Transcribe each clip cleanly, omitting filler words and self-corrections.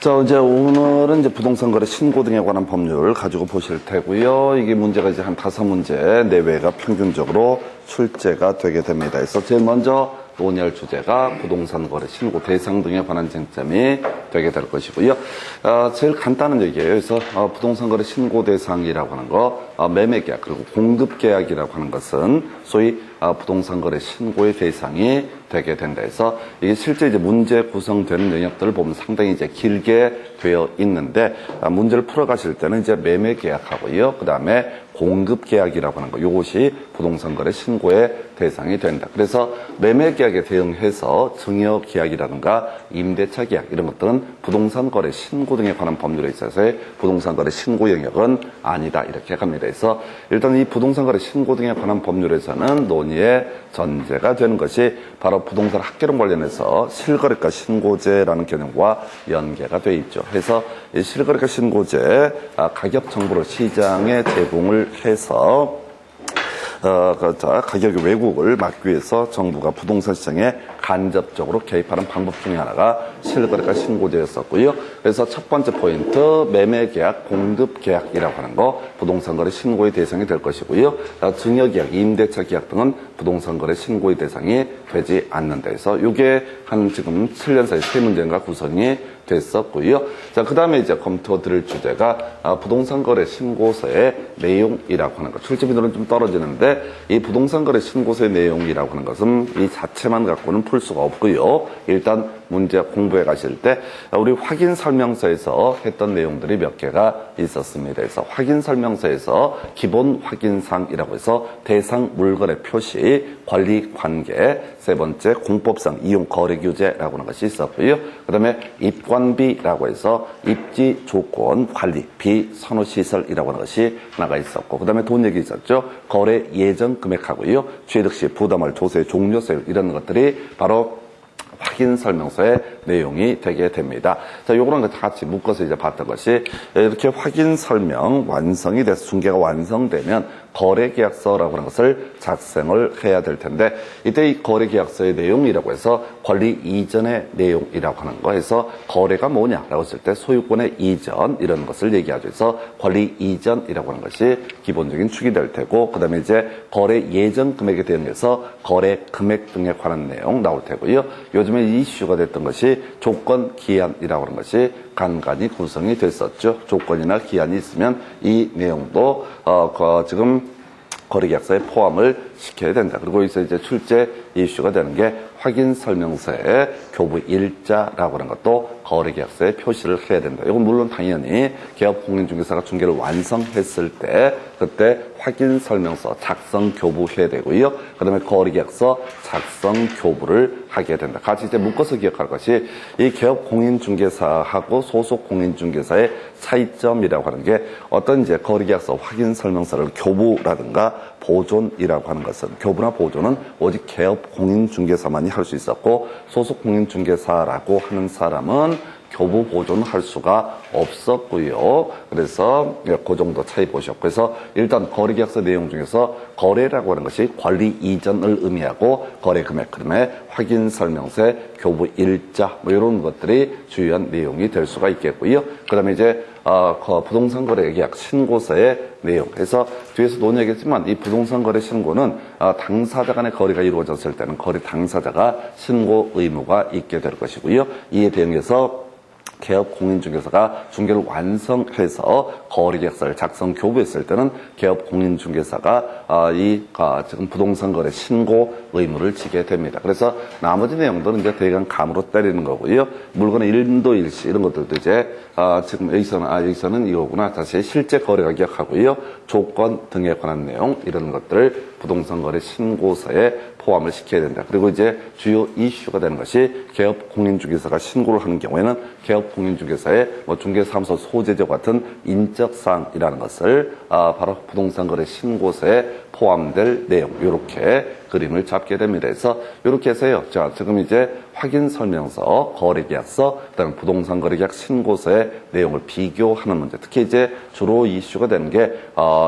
자, 이제 오늘은 이제 부동산 거래 신고 등에 관한 법률을 가지고 보실 테고요. 이게 문제가 이제 한 5문제 내외가 평균적으로 출제가 되게 됩니다. 그래서 제일 먼저 논의할 주제가 부동산 거래 신고 대상 등에 관한 쟁점이 되게 될 것이고요. 제일 간단한 얘기예요. 그래서 부동산 거래 신고 대상이라고 하는 거, 매매 계약 그리고 공급 계약이라고 하는 것은 소위 부동산 거래 신고의 대상이 되게 된다 해서 이게 실제 이제 문제 구성되는 영역들을 보면 상당히 이제 길게 되어 있는데 문제를 풀어가실 때는 이제 매매 계약하고요. 그 다음에 공급 계약이라고 하는 거, 이것이 부동산 거래 신고의 대상이 된다. 그래서 매매 계약에 대응해서 증여 계약이라든가 임대차 계약 이런 것들은 부동산 거래 신고 등에 관한 법률에 있어서의 부동산 거래 신고 영역은 아니다. 이렇게 갑니다. 그래서 일단 이 부동산 거래 신고 등에 관한 법률에서는 논의의 전제가 되는 것이 바로 부동산 학계론 관련해서 실거래가 신고제라는 개념과 연계가 되어 있죠. 그래서 이 실거래가 신고제 가격 정보를 시장에 제공을 해서 가격의 왜곡을 막기 위해서 정부가 부동산 시장에 간접적으로 개입하는 방법 중에 하나가 실거래가 신고제였었고요. 그래서 첫 번째 포인트, 매매 계약, 공급 계약이라고 하는 거 부동산 거래 신고의 대상이 될 것이고요. 증여 계약, 임대차 계약 등은 부동산 거래 신고의 대상이 되지 않는다 해서 이게 한 지금 7년 사이 3문제가 구성이 됐었고요. 자, 그 다음에 이제 검토 드릴 주제가 부동산 거래 신고서의 내용이라고 하는 것. 출제 빈도는 좀 떨어지는데 이 부동산 거래 신고서의 내용이라고 하는 것은 이 자체만 갖고는 풀 수가 없고요. 일단 문제 공부해 가실 때 우리 확인 설명서에서 했던 내용들이 몇 개가 있었습니다. 그래서 확인 설명서에서 기본 확인사항이라고 해서 대상 물건의 표시, 관리 관계, 세 번째 공법상 이용 거래 규제라고 하는 것이 있었고요. 그 다음에 입관비라고 해서 입지 조건, 관리, 비선호 시설이라고 하는 것이 하나가 있었고, 그 다음에 돈 얘기 있었죠. 거래 예정 금액하고요. 취득 시 부담할 조세 종료세 이런 것들이 바로 확인 설명서의 내용이 되게 됩니다. 자, 요거랑 같이 묶어서 이제 봤던 것이 이렇게 확인 설명 완성이 돼서 중개가 완성되면 거래계약서라고 하는 것을 작성을 해야 될 텐데 이때 이 거래계약서의 내용이라고 해서 권리 이전의 내용이라고 하는 거에서 거래가 뭐냐라고 했을 때 소유권의 이전 이런 것을 얘기하죠. 그래서 권리 이전이라고 하는 것이 기본적인 축이 될 테고 그 다음에 이제 거래 예정 금액에 대응해서 거래 금액 등에 관한 내용 나올 테고요. 요즘에 이슈가 됐던 것이 조건 기한이라고 하는 것이 간간히 구성이 됐었죠. 조건이나 기한이 있으면 이 내용도 지금 거래계약서에 포함을 시켜야 된다. 그리고 여기서 이제 출제 이슈가 되는 게 확인 설명서에 교부 일자라고 하는 것도 거래계약서에 표시를 해야 된다. 이건 물론 당연히 개업공인중개사가 중개를 완성했을 때 그때 확인 설명서 작성 교부해야 되고요. 그 다음에 거래계약서 작성 교부를 하게 된다. 같이 이제 묶어서 기억할 것이 이 개업공인중개사하고 소속공인중개사의 차이점이라고 하는 게 어떤 이제 거래계약서 확인 설명서를 교부라든가 보존이라고 하는 것은 교부나 보존은 오직 개업공인중개사만이 할 수 있었고 소속공인중개사라고 하는 사람은 교부 보존을 할 수가 없었고요. 그래서 그 정도 차이 보셨고 그래서 일단 거래계약서 내용 중에서 거래라고 하는 것이 관리 이전을 의미하고 거래 금액, 그다음에 확인 설명서에 교부 일자 뭐 이런 것들이 주요한 내용이 될 수가 있겠고요. 그다음에 이제 부동산 거래 계약 신고서의 내용. 그래서 뒤에서 논의하겠지만 이 부동산 거래 신고는 당사자 간의 거래가 이루어졌을 때는 거래 당사자가 신고 의무가 있게 될 것이고요. 이에 대응해서 개업공인중개사가 중개를 완성해서 거래계약서를 작성 교부했을 때는 개업공인중개사가 지금 부동산 거래 신고 의무를 지게 됩니다. 그래서 나머지 내용들은 이제 대강 감으로 때리는 거고요. 물건의 일도 일시 이런 것들도 이제 지금 여기서는 이거구나. 다시 실제 거래가 기억하고요. 조건 등에 관한 내용 이런 것들을 부동산 거래 신고서에 포함을 시켜야 된다. 그리고 이제 주요 이슈가 되는 것이 개업공인중개사가 신고를 하는 경우에는 개업공인중개사의 중개사무소 소재지와 같은 인적사항이라는 것을 바로 부동산 거래 신고서에 포함될 내용 이렇게 그림을 잡게 됩니다. 그래서 이렇게 해서요. 자, 지금 이제 확인 설명서, 거래계약서, 그다음에 부동산 거래계약 신고서의 내용을 비교하는 문제. 특히 이제 주로 이슈가 되는 게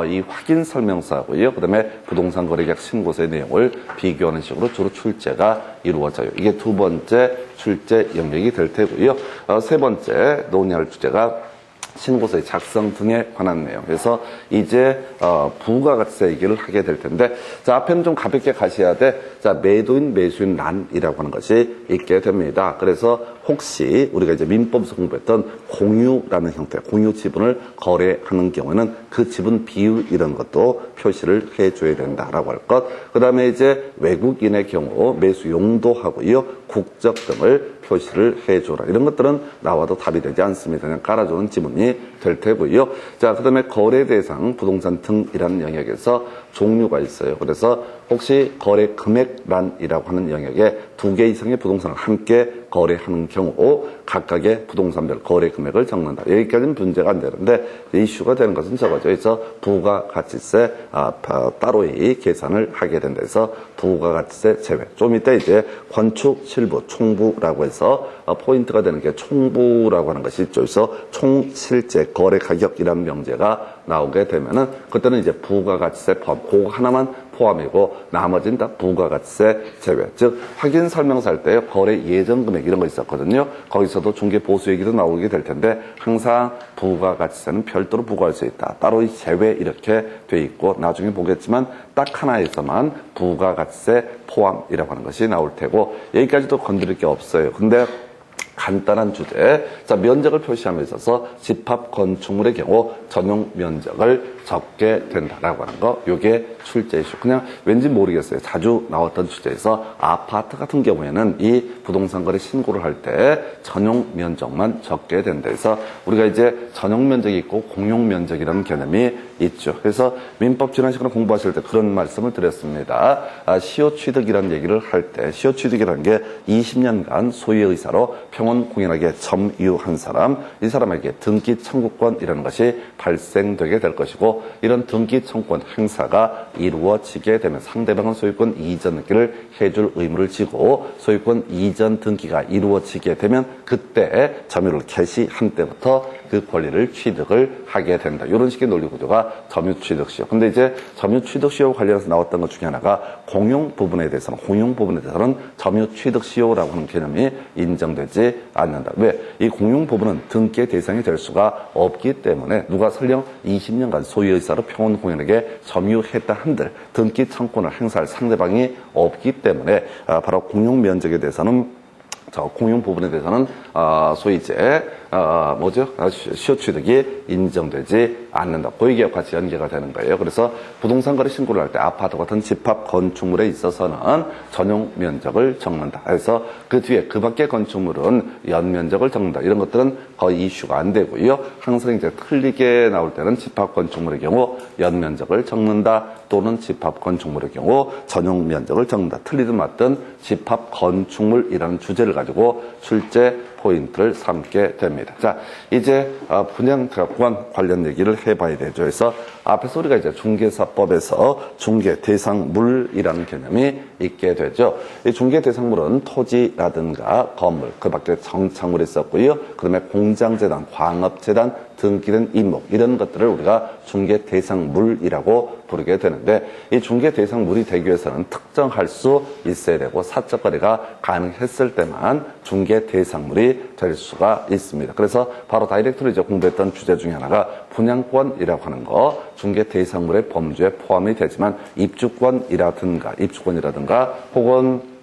이 확인 설명서하고요. 그다음에 부동산 거래계약 신고서의 내용을 비교하는 식으로 주로 출제가 이루어져요. 이게 두 번째 출제 영역이 될 테고요. 세 번째 논의할 주제가 신고서의 작성 등에 관한 내용. 그래서 이제 부가가치세 얘기를 하게 될 텐데, 자, 앞에는 좀 가볍게 가셔야 돼. 자, 매도인 매수인 란이라고 하는 것이 있게 됩니다. 그래서 혹시 우리가 이제 민법에서 공부했던 공유라는 형태, 공유 지분을 거래하는 경우에는 그 지분 비율 이런 것도 표시를 해줘야 된다라고 할 것. 그 다음에 이제 외국인의 경우 매수 용도하고요, 국적 등을 표시를 해줘라. 이런 것들은 나와도 답이 되지 않습니다. 그냥 깔아주는 지문이 될 테고요. 자, 그 다음에 거래 대상, 부동산 등이라는 영역에서 종류가 있어요. 그래서 혹시 거래 금액란이라고 하는 영역에 2개 이상의 부동산을 함께 거래하는 경우 각각의 부동산별 거래 금액을 적는다. 여기까지는 문제가 안 되는데 이슈가 되는 것은 저거죠. 그래서 부가가치세 따로의 계산을 하게 된다. 해서 부가가치세 제외. 좀 이따 이제 건축 실부 총부라고 해서 포인트가 되는 게 총부라고 하는 것이 있죠. 그래서 총실제 거래 가격이라는 명제가 나오게 되면은 그때는 이제 부가가치세 포함, 그거 하나만 포함이고 나머지는 다 부가가치세 제외. 즉 확인 설명서 할 때 거래 예정 금액 이런 거 있었거든요. 거기서도 중개 보수 얘기도 나오게 될 텐데 항상 부가가치세는 별도로 부과할 수 있다. 따로 제외 이렇게 돼 있고 나중에 보겠지만 딱 하나에서만 부가가치세 포함이라고 하는 것이 나올 테고 여기까지도 건드릴 게 없어요. 근데 간단한 주제. 자, 면적을 표시함에 있어서 집합 건축물의 경우 전용 면적을 적게 된다라고 하는 거. 요게 출제 이슈. 그냥 왠지 모르겠어요. 자주 나왔던 주제에서 아파트 같은 경우에는 이 부동산 거래 신고를 할 때 전용 면적만 적게 된다 해서 우리가 이제 전용 면적이 있고 공용 면적이라는 개념이 있죠. 그래서 민법 지난 시간에 공부하실 때 그런 말씀을 드렸습니다. 시효 취득이라는 얘기를 할 때 시효 취득이라는 게 20년간 소유의 의사로 평온 공연하게 점유한 사람, 이 사람에게 등기 청구권이라는 것이 발생되게 될 것이고 이런 등기 청구권 행사가 이루어지게 되면 상대방은 소유권 이전 등기를 해줄 의무를 지고 소유권 이전 등기가 이루어지게 되면 그때 점유를 개시한 때부터 그 권리를 취득을 하게 된다. 이런 식의 논리 구조가 점유 취득 시효. 근데 이제 점유 취득 시효와 관련해서 나왔던 것 중에 하나가 공용 부분에 대해서는 점유 취득 시효라고 하는 개념이 인정되지 않는다. 왜? 이 공용 부분은 등기의 대상이 될 수가 없기 때문에 누가 설령 20년간 소유의 의사로 평온 공연에게 점유했다 한들 등기 청구권을 행사할 상대방이 없기 때문에 바로 공용 면적에 대해서는 공용 부분에 대해서는 소위 이제 시효 취득이 인정되지 않는다. 고의계약 같이 연계가 되는 거예요. 그래서 부동산 거래 신고를 할 때 아파트 같은 집합 건축물에 있어서는 전용 면적을 적는다. 그래서 그 뒤에 그 밖의 건축물은 연면적을 적는다. 이런 것들은 거의 이슈가 안 되고요. 항상 이제 틀리게 나올 때는 집합 건축물의 경우 연면적을 적는다. 또는 집합 건축물의 경우 전용 면적을 적는다. 틀리든 맞든 집합 건축물이라는 주제를 가지고 출제 포인트를 삼게 됩니다. 자, 이제 분양가관 관련 얘기를 해봐야 되죠. 그래서 앞에서 우리가 이제 중개사법에서 중개 대상물이라는 개념이 있게 되죠. 이 중개 대상물은 토지라든가 건물, 그 밖에 정착물이 있었고요. 그다음에 공장재단, 광업재단, 등기된 임목 이런 것들을 우리가 중개 대상물이라고 부르게 되는데 이 중개 대상물이 되기 위해서는 특정할 수 있어야 되고 사적 거래가 가능했을 때만 중개 대상물이 될 수가 있습니다. 그래서 바로 다이렉트로 이제 공부했던 주제 중에 하나가 분양권이라고 하는 거 중개 대상물의 범주에 포함이 되지만 입주권이라든가 혹은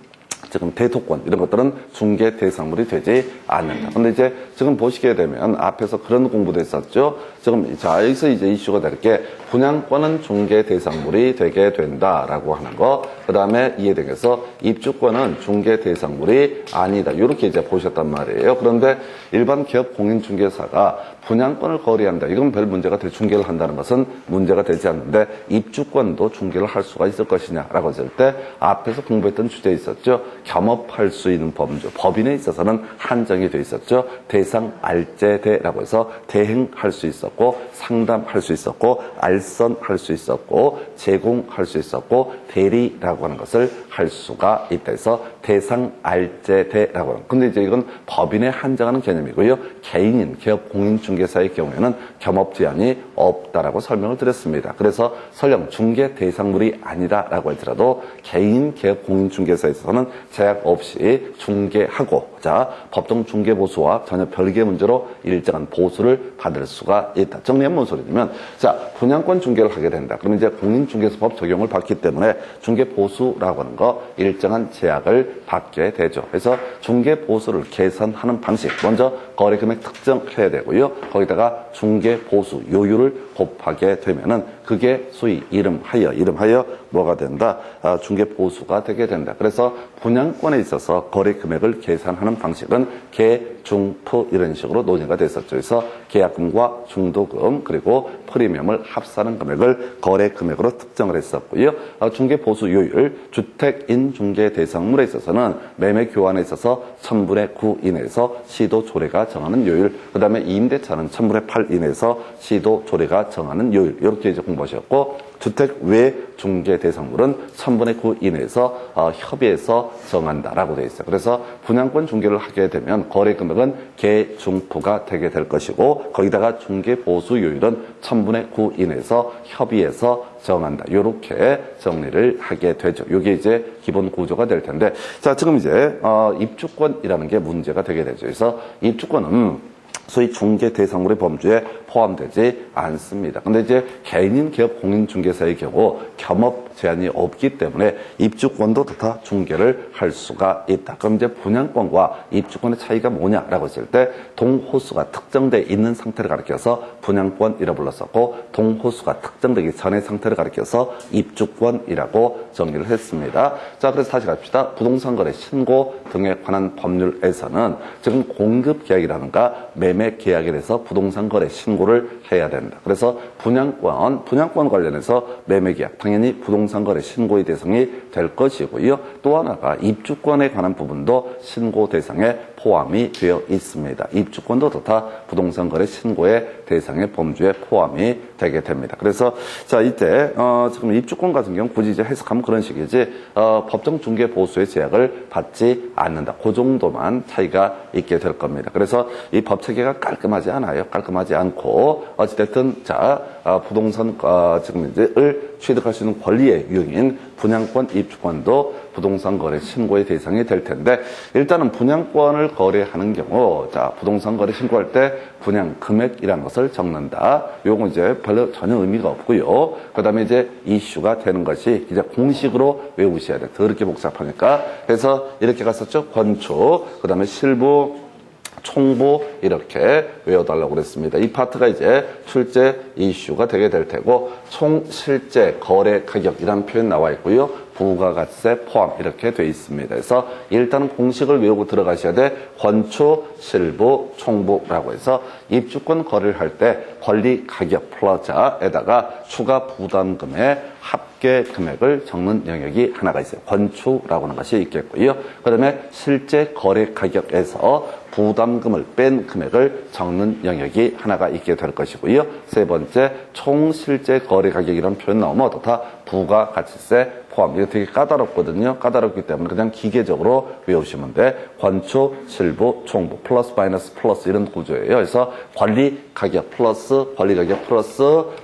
지금 대토권 이런 것들은 중개 대상물이 되지 않는다. 근데 이제 지금 보시게 되면 앞에서 그런 공부도 했었죠. 지금 자 여기서 이제 이슈가 될 게 분양권은 중개 대상물이 되게 된다라고 하는 거. 그다음에 이에 대해서 입주권은 중개 대상물이 아니다. 이렇게 이제 보셨단 말이에요. 그런데 일반 기업 공인중개사가 분양권을 거래한다. 이건 별 문제가 될 중개를 한다는 것은 문제가 되지 않는데 입주권도 중개를 할 수가 있을 것이냐라고 했을 때 앞에서 공부했던 주제에 있었죠. 겸업할 수 있는 범주. 법인에 있어서는 한정이 돼 있었죠. 대상 알제대라고 해서 대행할 수 있었고 상담할 수 있었고 알선할 수 있었고 제공할 수 있었고 대리라고 하는 것을 할 수가 있다 해서 대상 알제대라고 하는. 근데 이제 이건 법인에 한정하는 개념이고요. 개인인 기업 공인중개사의 경우에는 겸업 제한이 없다라고 설명을 드렸습니다. 그래서 설령 중개 대상물이 아니다라고 할지라도 개인 기업 공인중개사에 있어서는 제약 없이 중개하고자 법정 중개 보수와 전혀 별개의 문제로 일정한 보수를 받을 수가 있다. 정리한 뭔 소리냐면, 자, 분양권 중개를 하게 된다. 그러면 이제 공인중개사법 적용을 받기 때문에 중개 보수라고 하는 거 일정한 제약을 받게 되죠. 그래서 중개 보수를 계산하는 방식, 먼저 거래 금액 특정해야 되고요. 거기다가 중개 보수 요율을 곱하게 되면은 그게 소위 이름하여 뭐가 된다? 중개 보수가 되게 된다. 그래서 분양권에 있어서 거래 금액을 계산하는 방식은 계, 중, 푸 이런 식으로 논의가 됐었죠. 그래서 계약금과 중도금 그리고 프리미엄을 합산한 금액을 거래 금액으로 특정을 했었고요. 중개 보수 요율, 주택인 중개 대상물에 있어서는 매매 교환에 있어서 1000분의 9 이내에서 시도 조례가 정하는 요율, 그 다음에 임대차는 1000분의 8 이내에서 시도 조례가 정하는 요율, 이렇게 이제 공부하셨고, 주택 외 중개 대상물은 1000분의 9 이내에서 협의해서 정한다라고 되어 있어요. 그래서 분양권 중개를 하게 되면 거래 금액은 계, 중, 푸가 되게 될 것이고, 거기다가 중개 보수 요율은 1000분의 9 이내에서 협의해서 정한다. 요렇게 정리를 하게 되죠. 이게 이제 기본 구조가 될 텐데, 자, 지금 이제 입주권이라는 게 문제가 되게 되죠. 그래서 입주권은 소위 중개 대상물의 범주에 포함되지 않습니다. 근데 이제 개인인 기업 공인중개사의 경우 겸업 제한이 없기 때문에 입주권도 다 중개를 할 수가 있다. 그럼 이제 분양권과 입주권의 차이가 뭐냐라고 했을 때, 동호수가 특정돼 있는 상태를 가리켜서 분양권이라 불렀었고, 동호수가 특정되기 전의 상태를 가리켜서 입주권이라고 정리를 했습니다. 자, 그래서 다시 갑시다. 부동산 거래 신고 등에 관한 법률에서는 지금 공급 계약이라든가 매매 계약에 대해서 부동산 거래 신고를 해야 된다. 그래서 분양권 관련해서 매매 계약, 당연히 부동산 거래 신고의 대상이 될 것이고요. 또 하나가 입주권에 관한 부분도 신고 대상에 포함이 되어 있습니다. 입주권도 다 부동산 거래 신고의 대상의 범주에 포함이 되게 됩니다. 그래서 자, 이때 지금 입주권 같은 경우 굳이 이제 해석하면 그런 식이지, 법정 중개 보수의 제약을 받지 않는다. 그 정도만 차이가 있게 될 겁니다. 그래서 이 법 체계가 깔끔하지 않아요. 깔끔하지 않고 어찌됐든 자, 부동산 지금 이제를 취득할 수 있는 권리의 유형인 분양권, 입주권도 부동산 거래 신고의 대상이 될 텐데, 일단은 분양권을 거래하는 경우, 자, 부동산 거래 신고할 때 분양 금액이라는 것을 적는다. 요건 이제 별로 전혀 의미가 없고요. 그 다음에 이제 이슈가 되는 것이 이제 공식으로 외우셔야 돼. 더럽게 복잡하니까. 그래서 이렇게 갔었죠. 건축, 그 다음에 실부, 총부 이렇게 외워달라고 그랬습니다. 이 파트가 이제 출제 이슈가 되게 될 테고, 총 실제 거래 가격이라는 표현 나와 있고요. 부가가치세 포함 이렇게 돼 있습니다. 그래서 일단은 공식을 외우고 들어가셔야 돼. 권초, 실부, 총부라고 해서 입주권 거래를 할 때 권리 가격 플러자에다가 추가 부담금의 합계 금액을 적는 영역이 하나가 있어요. 권초라고 하는 것이 있겠고요. 그 다음에 실제 거래 가격에서 부담금을 뺀 금액을 적는 영역이 하나가 있게 될 것이고요. 세 번째, 총 실제 거래 가격이라는 표현 나오면 다 부가가치세 포함. 이거 되게 까다롭거든요. 까다롭기 때문에 그냥 기계적으로 외우시면 돼. 권초, 실부, 총부, 플러스, 마이너스, 플러스 이런 구조예요. 그래서 권리 가격 플러스, 권리 가격 플러스,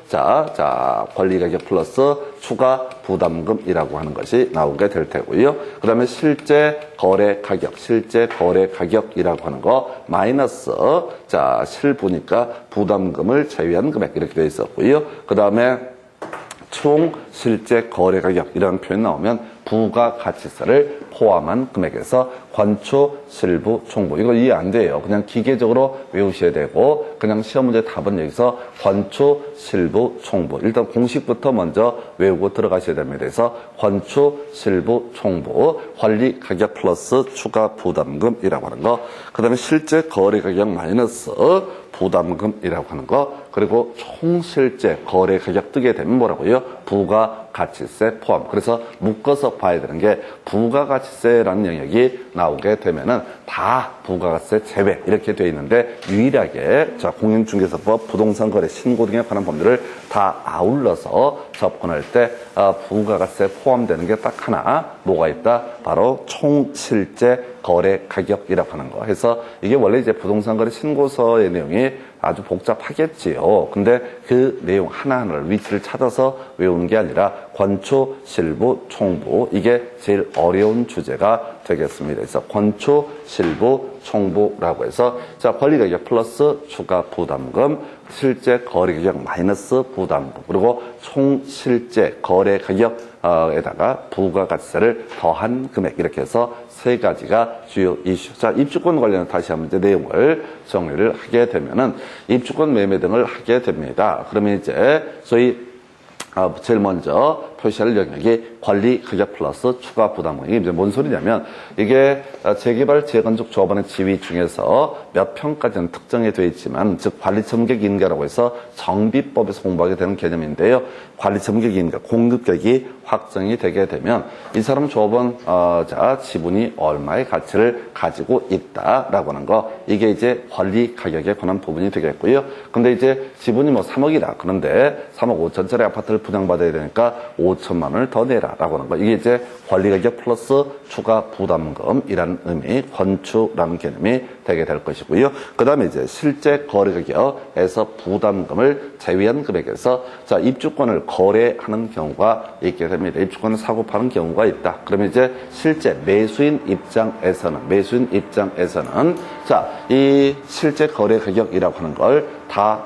자, 권리 가격 플러스 추가 부담금이라고 하는 것이 나오게 될 테고요. 그 다음에 실제 거래 가격이라고 하는 거 마이너스, 자, 실부니까 부담금을 제외한 금액 이렇게 되어 있었고요. 그 다음에 총 실제 거래 가격 이라는 표현 나오면 부가가치세를 포함한 금액에서 권초, 실부, 총부. 이거 이해 안 돼요. 그냥 기계적으로 외우셔야 되고 그냥 시험 문제 답은 여기서 권초, 실부, 총부. 일단 공식부터 먼저 외우고 들어가셔야 됩니다. 그래서 권초, 실부, 총부, 관리 가격 플러스 추가 부담금이라고 하는 거. 그 다음에 실제 거래 가격 마이너스 부담금이라고 하는 거. 그리고 총 실제 거래 가격 뜨게 되면 뭐라고요? 부가가치세 포함. 그래서 묶어서 봐야 되는 게 부가가치세라는 영역이 나오게 되면은 다 부가가치세 제외 이렇게 돼 있는데 유일하게 자 공인중개사법 부동산 거래 신고 등에 관한 법률을 다 아울러서 접근할 때 부가가치세 포함되는 게 딱 하나 뭐가 있다? 바로 총 실제 거래 가격이라고 하는 거. 해서 이게 원래 이제 부동산 거래 신고서의 내용이 아주 복잡하겠지요. 근데 그 내용 하나하나를 위치를 찾아서 외우는 게 아니라 권초, 실부, 총부 이게 제일 어려운 주제가 되겠습니다. 그래서 권초, 실부, 총부라고 해서 자 권리가격 플러스 추가 부담금, 실제 거래가격 마이너스 부담금 그리고 총 실제 거래 가격에다가 부가가치세를 더한 금액 이렇게 해서 세 가지가 주요 이슈. 자, 입주권 관련해서 다시 한번 이제 내용을 정리를 하게 되면은 입주권 매매 등을 하게 됩니다. 그러면 이제 소위 제일 먼저 표시할 영역이 관리 가격 플러스 추가 부담금. 이게 이제 뭔 소리냐면 이게 재개발 재건축 조합원의 지위 중에서 몇 평까지는 특정이 되어 있지만 즉 관리첨격 인가라고 해서 정비법에서 공부하게 되는 개념인데요. 관리첨격 인가 공급격이 확정이 되게 되면 이 사람 조합원 자 지분이 얼마의 가치를 가지고 있다라고 하는 거 이게 이제 관리 가격에 관한 부분이 되겠고요. 근데 이제 지분이 뭐 3억이다. 그런데 3억 5천짜리 아파트를 분양받아야 되니까 5천만 원을 더 내라라고 하는 거. 이게 이제 관리가격 플러스 추가 부담금이라는 의미, 권추라는 개념이 되게 될 것이고요. 그 다음에 이제 실제 거래가격에서 부담금을 제외한 금액에서 자 입주권을 거래하는 경우가 있게 됩니다. 입주권을 사고 파는 경우가 있다. 그러면 이제 실제 매수인 입장에서는 자 이 실제 거래가격이라고 하는 걸 다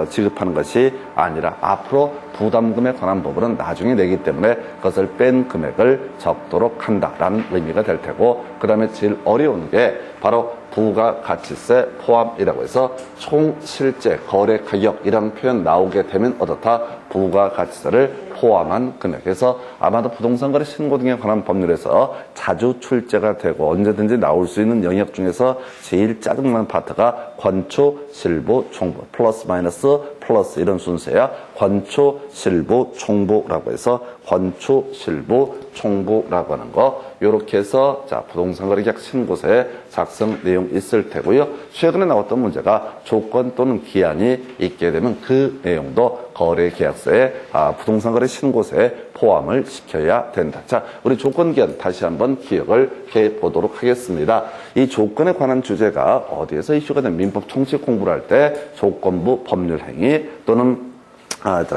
지급하는 것이 아니라 앞으로 부담금에 관한 부분은 나중에 내기 때문에 그것을 뺀 금액을 적도록 한다라는 의미가 될 테고 그 다음에 제일 어려운 게 바로 부가가치세 포함이라고 해서 총 실제 거래 가격이라는 표현 나오게 되면 어떻다? 부가가치세를 포함한 금액에서 아마도 부동산 거래 신고 등에 관한 법률에서 자주 출제가 되고 언제든지 나올 수 있는 영역 중에서 제일 짜증나는 파트가 권초, 실부, 총부 플러스 마이너스 플러스 이런 순서야. 권초, 실부, 총부라고 해서 권초, 실부, 총부라고 하는 거 이렇게 해서 자 부동산 거래 계약 신고서에 작성 내용 있을 테고요. 최근에 나왔던 문제가 조건 또는 기한이 있게 되면 그 내용도 거래 계약서에 부동산 거래 신고서에 포함을 시켜야 된다. 자, 우리 조건 기한 다시 한번 기억을 해 보도록 하겠습니다. 이 조건에 관한 주제가 어디에서 이슈가 된 민법 총칙 공부를 할 때 조건부 법률 행위 또는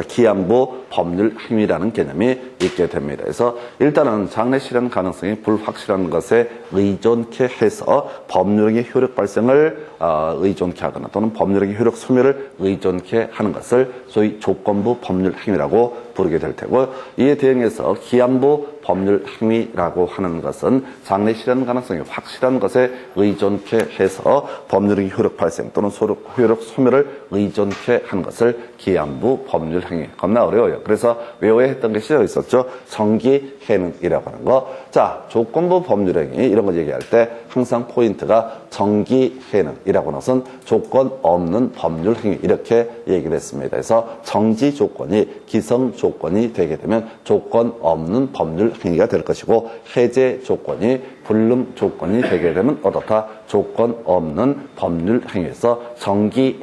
기한부 법률 행위라는 개념이 있게 됩니다. 그래서 일단은 장래 실현 가능성이 불확실한 것에 의존케 해서 법률행위 효력 발생을 의존케 하거나 또는 법률행위 효력 소멸을 의존케 하는 것을 소위 조건부 법률 행위라고 부르게 될 테고 이에 대응해서 기한부 법률 행위라고 하는 것은 장래 실현 가능성이 확실한 것에 의존케 해서 법률행위 효력 발생 또는 효력 소멸을 의존케 하는 것을 기한부 법률 행위. 겁나 어려워요. 그래서 외워야 했던 것이 있었죠. 정기 해능이라고 하는 거. 자, 조건부 법률 행위 이런 거 얘기할 때 항상 포인트가 정기 해능이라고 하는 것은 조건 없는 법률 행위 이렇게 얘기를 했습니다. 그래서 정지 조건이 기성 조건이 되게 되면 조건 없는 법률 행위가 될 것이고 해제 조건이 불능 조건이 되게 되면 어떻다? 조건 없는 법률 행위에서 정기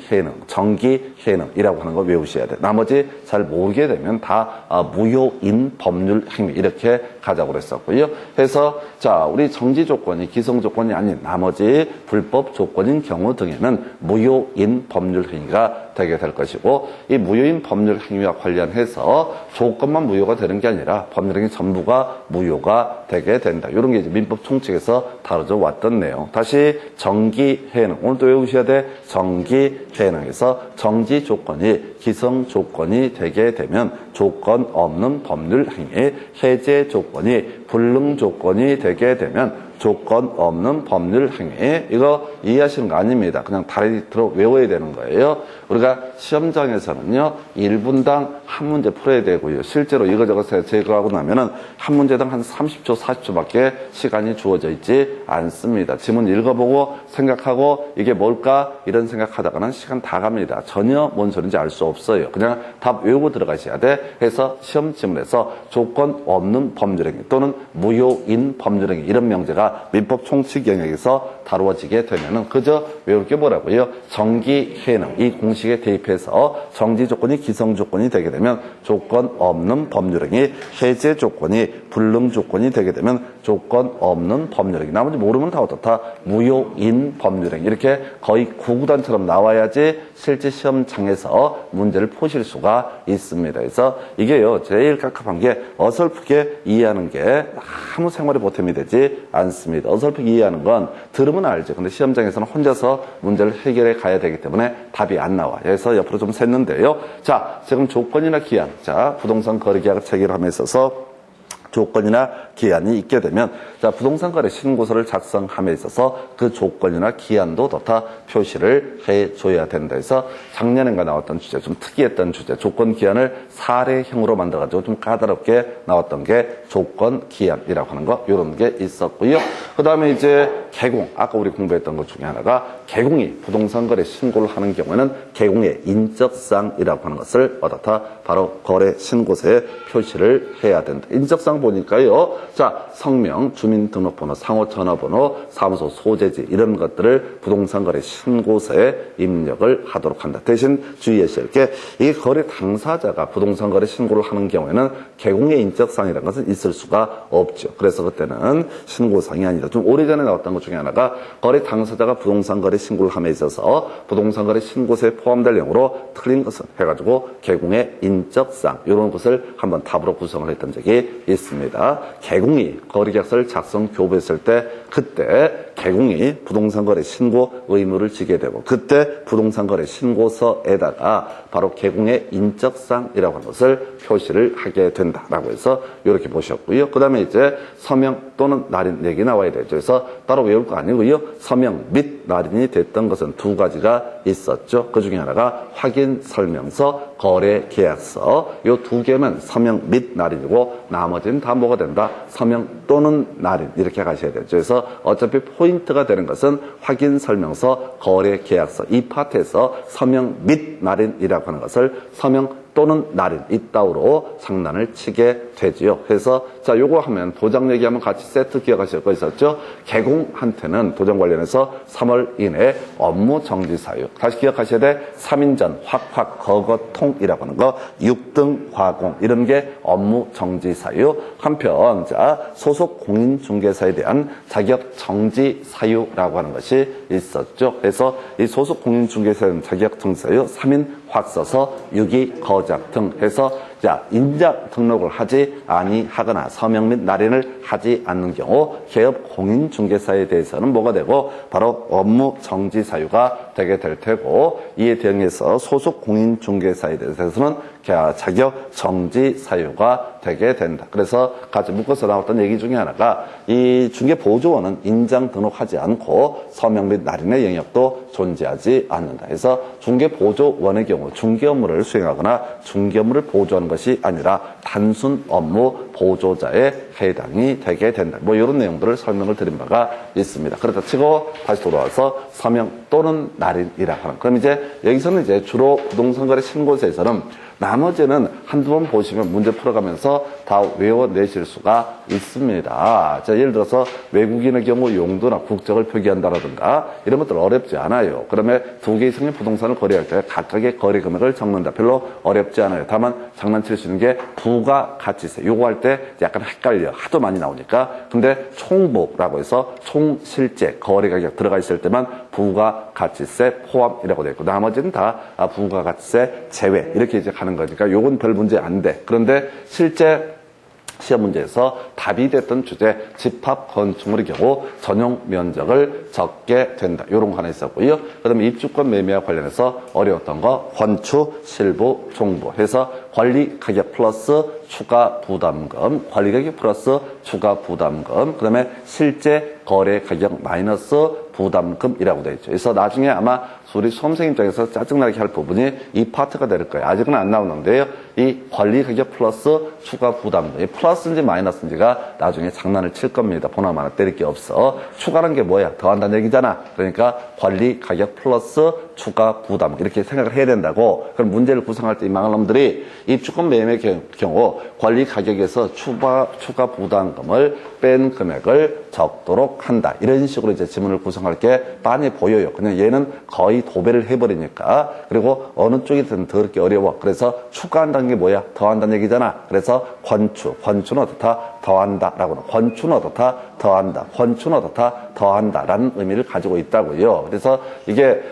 해능이라고 하는 걸 외우셔야 돼. 나머지 잘 모르게 되면 다 무효인 법률 행위 이렇게 가자고 그랬었고요. 해서 자 우리 정지 조건이 기성 조건이 아닌 나머지 불법 조건인 경우 등에는 무효인 법률 행위가 되게 될 것이고 이 무효인 법률 행위와 관련해서 조건만 무효가 되는 게 아니라 법률 행위 전부가 무효가 되게 된다. 이런 게 이제 민법 총칙에서 다뤄져 왔던 내용. 다시 정기 해능. 오늘도 외우셔야 돼. 정기 해능에서 정지 조건이 기성 조건이 되게 되면 조건 없는 법률 행위, 해제 조건이 불능 조건이 되게 되면 조건 없는 법률 행위. 이거 이해하시는 거 아닙니다. 그냥 다리 들어 외워야 되는 거예요. 우리가 시험장에서는요, 1분당 한 문제 풀어야 되고요. 실제로 이거저거 제거하고 나면은 한 문제당 한 30초, 40초밖에 시간이 주어져 있지 않습니다. 지문 읽어보고 생각하고 이게 뭘까? 이런 생각하다가는 시간 다 갑니다. 전혀 뭔 소리인지 알 수 없어요. 그냥 답 외우고 들어가셔야 돼. 해서 시험 지문에서 조건 없는 법률 행위 또는 무효인 법률 행위 이런 명제가 민법 총칙 영역에서 다루어지게 되면은 그저 외울 게 뭐라고요? 정기 해능 이 공식에 대입해서 정지 조건이 기성 조건이 되게 되면 조건 없는 법률행위, 해제 조건이 불능 조건이 되게 되면 조건 없는 법률행위. 나머지 모르면 다 어떻다? 무효인 법률행위. 이렇게 거의 구구단처럼 나와야지 실제 시험장에서 문제를 푸실 수가 있습니다. 그래서 이게요, 제일 깝깝한 게 어설프게 이해하는 게 아무 생활에 보탬이 되지 않습니다. 어설프게 이해하는 건 들으면 알죠. 근데 시험장에서는 혼자서 문제를 해결해 가야 되기 때문에 답이 안 나와요. 그래서 옆으로 좀 샜는데요. 자, 지금 조건이나 기한. 자, 부동산 거래 계약을 체결함에 있어서 조건이나 기한이 있게 되면 자 부동산 거래 신고서를 작성함에 있어서 그 조건이나 기한도 다 표시를 해줘야 된다. 해서 작년엔가 나왔던 주제, 좀 특이했던 주제, 조건 기한을 사례형으로 만들어가지고 좀 까다롭게 나왔던 게 조건 기한이라고 하는 거 이런 게 있었고요. 그 다음에 이제 개공, 아까 우리 공부했던 것 중에 하나가 개공이 부동산 거래 신고를 하는 경우에는 개공의 인적사항이라고 하는 것을 어떻다 바로 거래 신고서에 표시를 해야 된다. 인적사항 보니까요. 자, 성명, 주민등록번호, 상호 전화번호, 사무소 소재지 이런 것들을 부동산 거래 신고서에 입력을 하도록 한다. 대신 주의하실 게 이 거래 당사자가 부동산 거래 신고를 하는 경우에는 개공의 인적사항이라는 것은 있을 수가 없죠. 그래서 그때는 신고사항이 아니다. 좀 오래전에 나왔던 것 중에 하나가 거래 당사자가 부동산 거래 신고를 함에 있어서 부동산 거래 신고서에 포함될 내용으로 틀린 것은 해가지고 개공의 인적사항 이런 것을 한번 답으로 구성을 했던 적이 있습니다. 개공이 거래계약서를 작성 교부했을 때 그때 개공이 부동산 거래 신고 의무를 지게 되고 그때 부동산 거래 신고서에다가 바로 개공의 인적사항이라고 하는 것을 표시를 하게 된다라고 해서 이렇게 보셨고요. 그 다음에 이제 서명 또는 날인 얘기 나와야 되죠. 그래서 따로 외울 거 아니고요. 서명 및 날인이 됐던 것은 두 가지가 있었죠. 그 중에 하나가 확인 설명서, 거래 계약서. 이 두 개면 서명 및 날인이고 나머지는 다 뭐가 된다? 서명 또는 날인 이렇게 가셔야 되죠. 그래서 어차피 포인트가 되는 것은 확인 설명서, 거래 계약서 이 파트에서 서명 및 날인이라고 하는 것을 서명 또는 날인 이따위로 장난을 치게 되지요. 그래서 자 요거 하면 도장 얘기하면 같이 세트 기억하실 거 있었죠. 개공한테는 도장 관련해서 3월 이내 업무 정지 사유. 다시 기억하셔야 돼. 3인전 확확 거거통이라고 하는 거 6등 과공 이런 게 업무 정지 사유. 한편 자 소속 공인중개사에 대한 자격 정지 사유라고 하는 것이 있었죠. 그래서 이 소속 공인중개사에 대한 자격 정지 사유 3인 확서서, 유기, 거작 등 해서 자 인적 등록을 하지 아니하거나 서명 및 날인을 하지 않는 경우 개업 공인중개사에 대해서는 뭐가 되고 바로 업무 정지 사유가 되게 될 테고 이에 대응해서 소속 공인중개사에 대해서는 자격 정지 사유가 되게 된다. 그래서 같이 묶어서 나왔던 얘기 중에 하나가 이 중개보조원은 인장 등록하지 않고 서명 및 날인의 영역도 존재하지 않는다. 그래서 중개보조원의 경우 중개 업무를 수행하거나 중개 업무를 보조하는 것이 아니라 단순 업무 보조자에 해당이 되게 된다. 뭐 이런 내용들을 설명을 드린 바가 있습니다. 그렇다 치고 다시 돌아와서 서명 또는 날인이라고 하는. 그럼 이제 여기서는 이제 주로 부동산 거래 신고서에서는 나머지는 한두 번 보시면 문제 풀어가면서 다 외워내실 수가 있습니다. 자, 예를 들어서 외국인의 경우 용도나 국적을 표기한다라든가 이런 것들 어렵지 않아요. 그러면 두 개 이상의 부동산을 거래할 때 각각의 거래 금액을 적는다. 별로 어렵지 않아요. 다만 장난칠 수 있는 게 부가가치세. 요거 할 때 약간 헷갈려. 하도 많이 나오니까. 근데 총부라고 해서 총 실제 거래 가격 들어가 있을 때만 부가가치세 포함이라고 되어 있고 나머지는 다 부가가치세 제외 이렇게 이제 가는 거니까 요건 별 문제 안 돼. 그런데 실제 시험 문제에서 답이 됐던 주제 집합 건축물의 경우 전용 면적을 적게 된다. 이런 거 하나 있었고요. 그 다음에 입주권 매매와 관련해서 어려웠던 거 건축, 실부, 종부 해서 관리 가격 플러스 추가 부담금, 관리 가격 플러스 추가 부담금, 그 다음에 실제 거래 가격 마이너스 부담금이라고 되어 있죠. 그래서 나중에 아마 우리 수험생 입장에서 짜증나게 할 부분이 이 파트가 될 거예요. 아직은 안 나오는데요. 이 관리 가격 플러스 추가 부담금, 이 플러스인지 마이너스인지가 나중에 장난을 칠 겁니다. 보나마나 하나 때릴 게 없어. 추가란 게 뭐야? 더한다는 얘기잖아. 그러니까 관리 가격 플러스 추가 부담금 이렇게 생각을 해야 된다고. 그럼 문제를 구성할 때 이 망할 놈들이 입주권 매매 경우 관리 가격에서 추가 부담금을 뺀 금액을 적도록 한다. 이런 식으로 이제 지문을 구성할 게 많이 보여요. 그냥 얘는 거의 도배를 해버리니까. 그리고 어느 쪽이든 더럽게 어려워. 그래서 추가한다는 게 뭐야? 더한다는 얘기잖아. 그래서 권추는 어떻다? 더한다. 라고. 권추는 어떻다? 더한다. 권추는 어떻다? 더한다. 라는 의미를 가지고 있다고요. 그래서 이게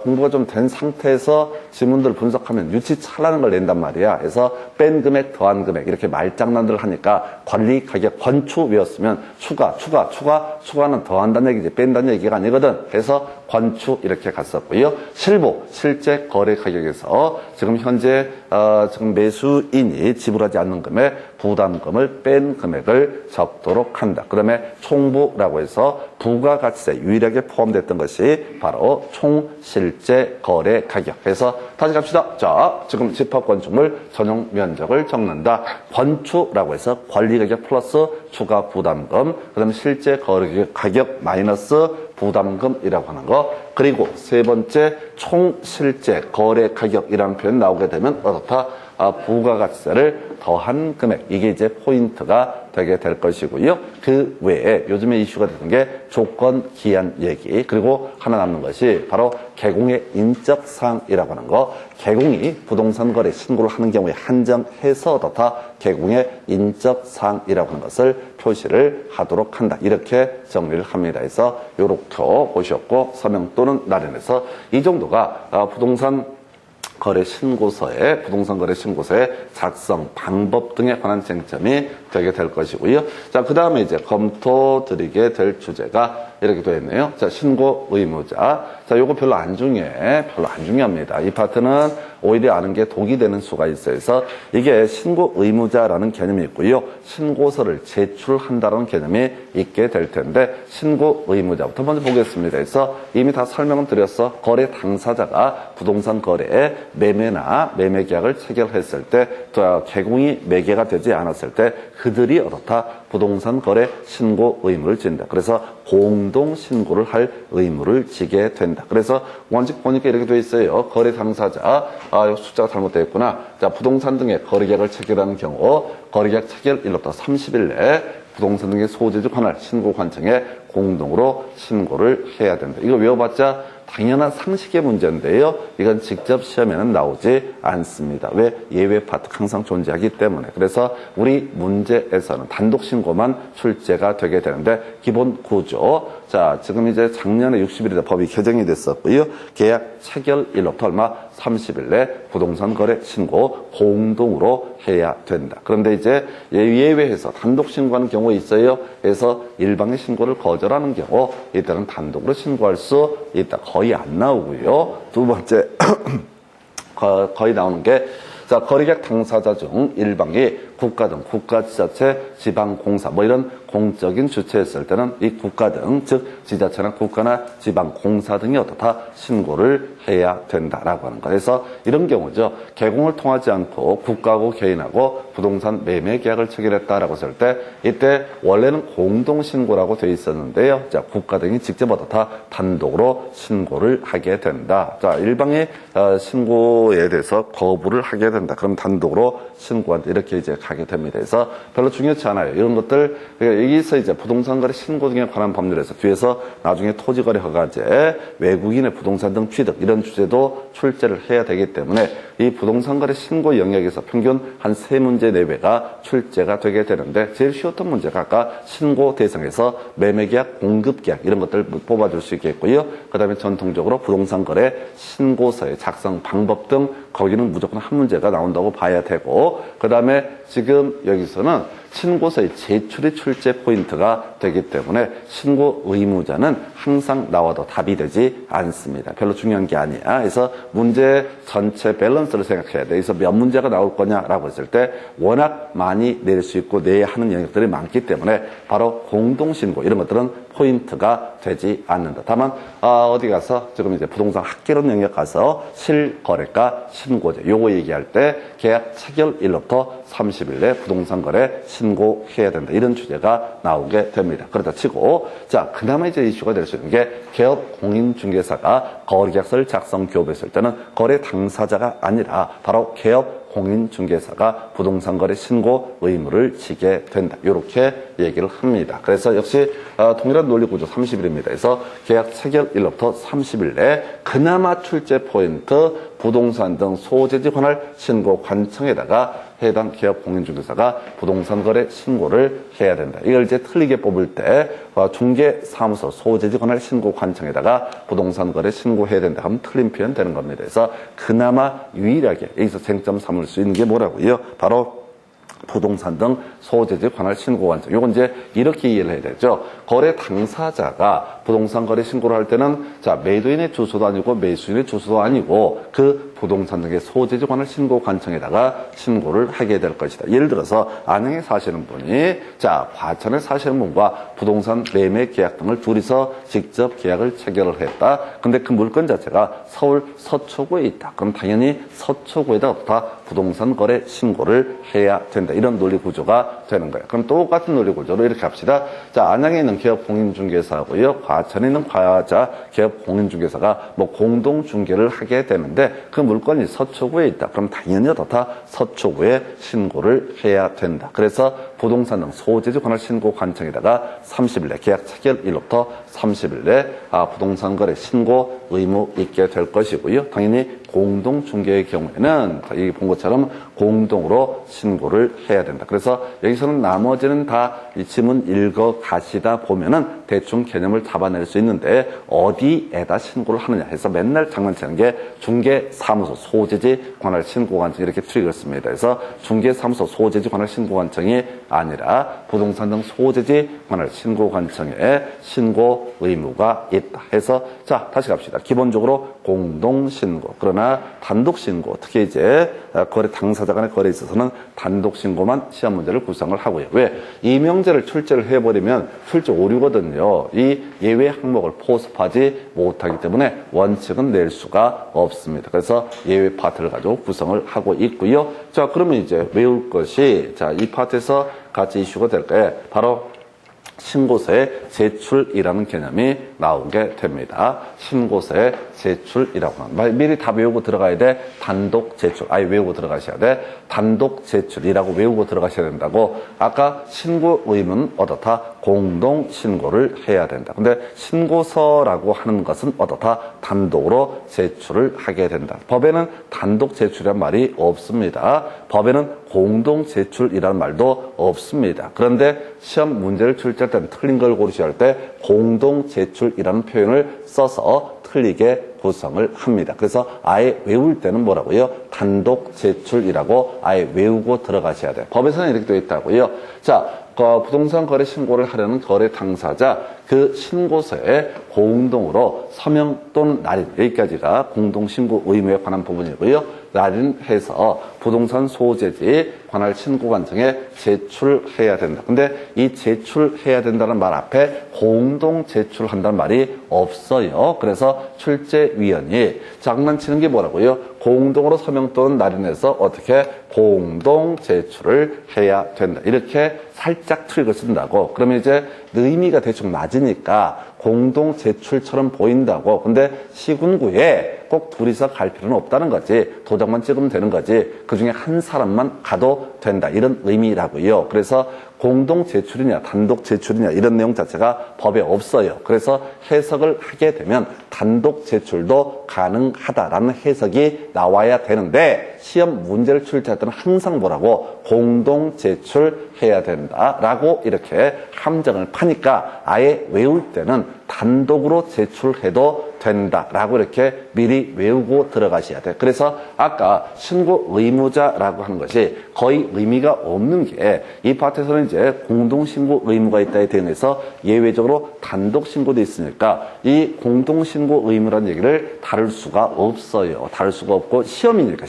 공부가 좀 된 상태에서 지문들 분석하면 유치차라는 걸 낸단 말이야. 그래서 뺀 금액, 더한 금액 이렇게 말장난들을 하니까 관리 가격 권추 외웠으면 추가는 더한다는 얘기지 뺀다는 얘기가 아니거든. 그래서 권추 이렇게 갔었고요. 실부, 실제 거래 가격에서 지금 현재 지금 매수인이 지불하지 않는 금액 부담금을 뺀 금액을 적도록 한다. 그 다음에 총부라고 해서 부가가치세 유일하게 포함됐던 것이 바로 총실제 거래 가격. 그래서 다시 갑시다. 자, 지금 집합건축물 전용 면적을 적는다. 권추라고 해서 관리가격 플러스 추가 부담금, 그 다음에 실제 거래 가격 마이너스 부담금이라고 하는 거. 그리고 세 번째 총실제 거래 가격이라는 표현 나오게 되면 어떻다? 부가가치세를 더한 금액, 이게 이제 포인트가 되게 될 것이고요. 그 외에 요즘에 이슈가 되는 게 조건 기한 얘기, 그리고 하나 남는 것이 바로 개공의 인적사항이라고 하는 거. 개공이 부동산 거래 신고를 하는 경우에 한정해서 어떻다? 개공의 인적사항이라고 하는 것을 표시를 하도록 한다. 이렇게 정리를 합니다. 그래서 요렇게 보셨고 서명 또는 날인해서 이 정도가 부동산 거래 신고서의 부동산 거래 신고서의 작성 방법 등에 관한 쟁점이 되게 될 것이고요. 자, 그 다음에 이제 검토 드리게 될 주제가 이렇게 되어 있네요. 자, 신고 의무자. 자, 요거 별로 안 중요합니다. 이 파트는 오히려 아는 게 독이 되는 수가 있어요. 그래서 이게 신고 의무자라는 개념이 있고요. 신고서를 제출한다는 개념이 있게 될 텐데, 신고 의무자부터 먼저 보겠습니다. 그래서 이미 다 설명은 드렸어. 거래 당사자가 부동산 거래에 매매나 매매 계약을 체결했을 때, 또 개공이 매개가 되지 않았을 때 그들이 어떻다? 부동산 거래 신고 의무를 진다. 그래서 공동 신고를 할 의무를 지게 된다. 그래서 원칙 보니까 이렇게 돼 있어요. 거래 당사자, 숫자가 잘못되어 있구나. 자, 부동산 등의 거래 계약을 체결하는 경우 거래 계약 체결일로부터 30일 내에 부동산 등의 소재주 관할 신고관청에 공동으로 신고를 해야 된다. 이거 외워봤자 당연한 상식의 문제인데요. 이건 직접 시험에는 나오지 않습니다. 왜? 예외 파트가 항상 존재하기 때문에. 그래서 우리 문제에서는 단독 신고만 출제가 되게 되는데, 기본 구조. 자, 지금 이제 작년에 60일에 법이 개정이 됐었고요. 계약 체결일로부터 얼마? 30일 내 부동산 거래 신고 공동으로 해야 된다. 그런데 이제 예외해서 단독 신고하는 경우가 있어요. 그래서 일방의 신고를 거절하는 경우 이때는 단독으로 신고할 수 있다. 거의 안 나오고요. 두 번째 거의 나오는 게, 자, 거래계약 당사자 중 일방이 국가 등 국가지자체, 지방공사 뭐 이런 공적인 주체였을 때는 이 국가 등, 즉 지자체나 국가나 지방공사 등이 어떻다? 신고를 해야 된다라고 하는 거예요. 그래서 이런 경우죠. 개공을 통하지 않고 국가하고 개인하고 부동산 매매 계약을 체결했다라고 했을 때, 이때 원래는 공동신고라고 되어 있었는데요. 자, 국가 등이 직접 어떻다? 단독으로 신고를 하게 된다. 자, 일방의 신고에 대해서 거부를 하게 된다. 그럼 단독으로 신고한다. 이렇게 이제 가게 됩니다. 그래서 별로 중요치 않아요. 이런 것들, 여기서 이제 부동산 거래 신고 등에 관한 법률에서 뒤에서 나중에 토지거래 허가제, 외국인의 부동산 등 취득 이런 주제도 출제를 해야 되기 때문에 이 부동산 거래 신고 영역에서 평균 한 3문제 내외가 출제가 되게 되는데, 제일 쉬웠던 문제가 아까 신고 대상에서 매매계약, 공급계약 이런 것들 뽑아줄 수 있겠고요. 그 다음에 전통적으로 부동산 거래 신고서의 작성 방법 등 거기는 무조건 한 문제가 나온다고 봐야 되고, 그 다음에 지금 여기서는 신고서의 제출이 출제 포인트가 되기 때문에 신고 의무자는 항상 나와도 답이 되지 않습니다. 별로 중요한 게 아니야. 그래서 문제 전체 밸런스를 생각해야 돼. 그래서 몇 문제가 나올 거냐라고 했을 때 워낙 많이 낼 수 있고 내야 하는 영역들이 많기 때문에 바로 공동신고 이런 것들은 포인트가 되지 않는다. 다만 어디 가서 지금 이제 부동산 학계론 영역 가서 실거래가 신고제 요거 얘기할 때 계약 체결일로부터 30일 내 부동산 거래 신고해야 된다. 이런 주제가 나오게 됩니다. 그렇다 치고 자 그나마 이제 이슈가 될 수 있는 게 개업 공인중개사가 거래계약서를 작성 교부했을 때는 거래 당사자가 아니라 바로 개업 공인중개사가 부동산 거래 신고 의무를 지게 된다. 이렇게 얘기를 합니다. 그래서 역시 동일한 논리 구조 30일입니다. 그래서 계약 체결일로부터 30일 내에 그나마 출제 포인트 부동산 등 소재지 관할 신고 관청에다가 해당 개업 공인중개사가 부동산 거래 신고를 해야 된다. 이걸 이제 틀리게 뽑을 때 중개사무소 소재지 관할 신고 관청에다가 부동산 거래 신고해야 된다 하면 틀린 표현 되는 겁니다. 그래서 그나마 유일하게 여기서 쟁점 삼을 수 있는 게 뭐라고요? 바로 부동산 등 소재지 관할 신고 관청. 요건 이제 이렇게 이해를 해야 되죠. 거래 당사자가 부동산 거래 신고를 할 때는 자 매도인의 주소도 아니고 매수인의 주소도 아니고 그 부동산 등의 소재지 관할 신고 관청에다가 신고를 하게 될 것이다. 예를 들어서 안양에 사시는 분이 자 과천에 사시는 분과 부동산 매매 계약 등을 둘이서 직접 계약을 체결을 했다. 근데 그 물건 자체가 서울 서초구에 있다. 그럼 당연히 서초구에다가 부동산 거래 신고를 해야 된다. 이런 논리 구조가 되는 거예요. 그럼 똑같은 논리 구조로 이렇게 합시다. 자, 안양에 있는 개업 공인중개사하고요. 과천에 있는 과자 개업 공인중개사가 뭐 공동 중개를 하게 되는데 그 물건이 서초구에 있다. 그럼 당연히 다 서초구에 신고를 해야 된다. 그래서 부동산 등 소재지 관할 신고 관청에다가 30일 내 계약 체결일로부터 30일 내 부동산 거래 신고 의무 있게 될 것이고요. 당연히 공동 중개의 경우에는 이 본 것처럼 공동으로 신고를 해야 된다. 그래서 여기서는 나머지는 다 이 지문 읽어 가시다 보면은 대충 개념을 잡아낼 수 있는데 어디에다 신고를 하느냐 해서 맨날 장난치는 게 중개사무소 소재지 관할 신고관청 이렇게 트릭을 씁니다. 그래서 중개사무소 소재지 관할 신고관청이 아니라 부동산 등 소재지 관할 신고관청에 신고 의무가 있다 해서 자 다시 갑시다. 기본적으로 공동신고 그러나 단독신고 특히 이제 거래 당사자 간의 거래에 있어서는 단독신고만 시험 문제를 구성을 하고요. 왜? 이명제를 출제를 해버리면 출제 오류거든요. 이 예외 항목을 포섭하지 못하기 때문에 원칙은 낼 수가 없습니다. 그래서 예외 파트를 가지고 구성을 하고 있고요. 자 그러면 이제 외울 것이 자 이 파트에서 같이 이슈가 될 거예요. 바로 신고서의 제출이라는 개념이 나오게 됩니다. 신고서의 제출이라고 하는 미리 다 외우고 들어가야 돼. 단독 제출. 아예 외우고 들어가셔야 돼. 단독 제출이라고 외우고 들어가셔야 된다고. 아까 신고 의무는 어떻다? 공동 신고를 해야 된다. 근데 신고서라고 하는 것은 어떻다? 단독으로 제출을 하게 된다. 법에는 단독 제출이란 말이 없습니다. 법에는 공동 제출이라는 말도 없습니다. 그런데 시험 문제를 출제할 때는 틀린 걸 고르셔야 할 때 공동 제출이라는 표현을 써서 틀리게 구성을 합니다. 그래서 아예 외울 때는 뭐라고요? 단독 제출이라고 아예 외우고 들어가셔야 돼요. 법에서는 이렇게 되어 있다고요. 자, 부동산 거래 신고를 하려는 거래 당사자 그 신고서에 공동으로 서명 또는 날인 여기까지가 공동신고 의무에 관한 부분이고요. 날인해서 부동산 소재지 관할 신고관청에 제출해야 된다. 근데 이 제출해야 된다는 말 앞에 공동 제출한다는 말이 없어요. 그래서 출제위원이 장난치는 게 뭐라고요? 공동으로 서명 또는 날인해서 어떻게 공동 제출을 해야 된다. 이렇게 살짝 트릭을 쓴다고. 그러면 이제 의미가 대충 맞으니까 공동 제출처럼 보인다고. 근데 시군구에 꼭 둘이서 갈 필요는 없다는 거지. 도장만 찍으면 되는 거지. 그중에 한 사람만 가도 된다. 이런 의미라고요. 그래서 공동 제출이냐 단독 제출이냐 이런 내용 자체가 법에 없어요. 그래서 해석을 하게 되면 단독 제출도 가능하다라는 해석이 나와야 되는데 시험 문제를 출제할 때는 항상 뭐라고 공동 제출해야 된다라고 이렇게 함정을 파니까 아예 외울 때는 단독으로 제출해도 된다라고 이렇게 미리 외우고 들어가셔야 돼요. 그래서 아까 신고 의무자라고 하는 것이 거의 의미가 없는 게 이 파트에서는 이제 공동신고 의무가 있다에 대응해서 예외적으로 단독 신고도 있으니까 이 공동신고 의무라는 얘기를 다룰 수가 없어요. 다룰 수가 없고 시험이니까